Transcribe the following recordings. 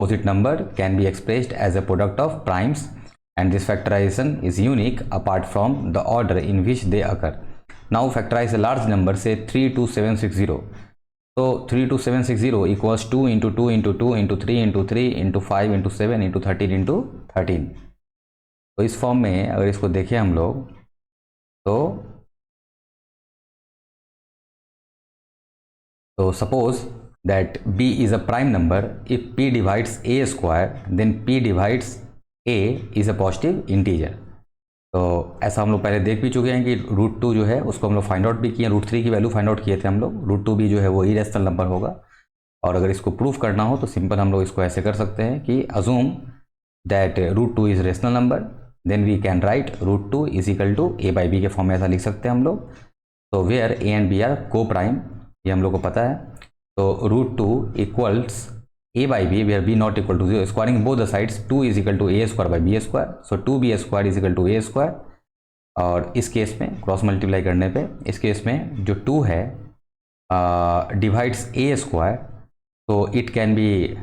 opposite number can be expressed as a product of primes, and this factorization is unique apart from the order in which they occur. Now factorize a large number, say 32760. So 32760 equals 2 into 2 into 2 into 3 into 3 into 5 into 7 into 13 into 13. तो इस form में अगर इसको देखें हम लोग तो suppose that b is a prime number. If p divides a square, then p divides a is a positive integer. तो ऐसा हम लोग पहले देख भी चुके हैं कि √2 जो है उसको हम लोग फाइंड आउट भी किए, √3 की वैल्यू फाइंड आउट किए थे हम लोग। √2 भी जो है वो इरेशनल नंबर होगा। और अगर इसको प्रूफ करना हो तो सिंपल हम लोग इसको ऐसे कर सकते हैं कि assume that √2 is rational number, then we can write √2 is equal to a by B के फॉर्म में ऐसा लिख सकते हैं हम लोग। तो where a and b are coprime, ये हम लोग को पता है। तो √2 equals a by B where b not equal to 0, squaring both the sides 2 is equal to a square by B square. So 2b square is equal to a square. और इस case में क्रॉस मल्टीप्लाई करने पे इस case में जो 2 है divides a square, तो it can be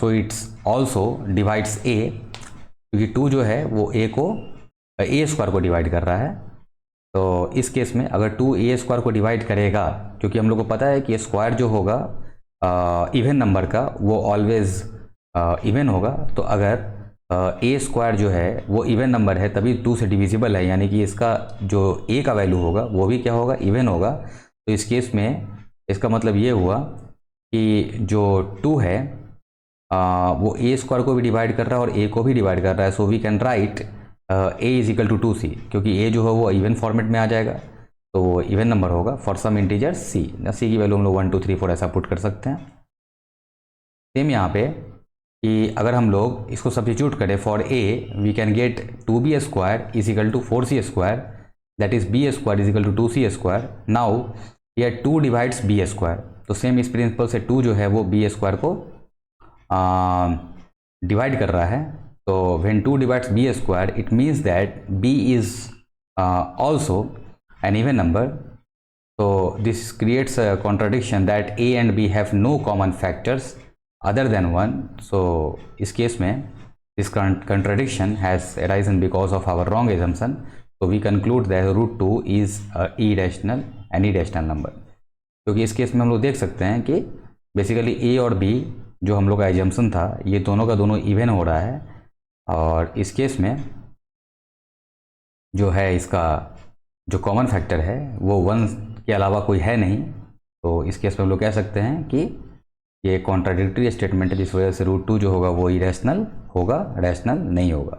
so it's also divides a, क्योंकि 2 जो है वो a को a स्क्वायर को डिवाइड कर रहा है। तो इस केस में अगर 2 a स्क्वायर को डिवाइड करेगा, क्योंकि हम लोग को पता है कि स्क्वायर जो होगा इवन नंबर का वो ऑलवेज इवन होगा। तो अगर a स्क्वायर जो है वो इवन नंबर है तभी 2 से डिविजिबल है, यानी कि इसका जो a का वैल्यू होगा वो भी क्या होगा, इवन होगा। तो इस केस में इसका मतलब ये हुआ कि जो 2 है वो a स्क्वायर को भी डिवाइड कर रहा है और a को भी डिवाइड कर रहा है। So we can write a is equal to 2c, क्योंकि a जो है वो इवन फॉर्मेट में आ जाएगा तो वो इवन नंबर होगा for some integer c। c की वैल्यू हम लोग 1 2 3 4 ऐसा पुट कर सकते हैं। सेम यहाँ पे कि अगर हम लोग इसको सब्स्टिट्यूट करें for a, we can get 2b square is equal to 4c square, that is b square is equal to 2c square. Now ये 2 डिवाइड्स b स्क्वायर, तो सेम इस प्रिंसिपल से 2 जो है वो b स्क्वायर को डिवाइड कर रहा है। तो when 2 divides b square, it means that b is also an even number. So this creates a contradiction that a and b have no common factors other than 1. So इस case में this contradiction has arisen because of our wrong assumption. So we conclude that √2 is irrational, an irrational number. क्योंकि इस case में हम लोग देख सकते हैं कि बेसिकली a और b जो हम लोग का एजम्पशन था ये दोनों का दोनों इवन हो रहा है, और इस केस में जो है इसका जो कॉमन फैक्टर है वो 1 के अलावा कोई है नहीं। तो इस केस में हम लोग कह सकते हैं कि ये कॉन्ट्राडिक्टरी स्टेटमेंट है, जिस वजह से √2 जो होगा वो इरेशनल होगा, रैशनल नहीं होगा।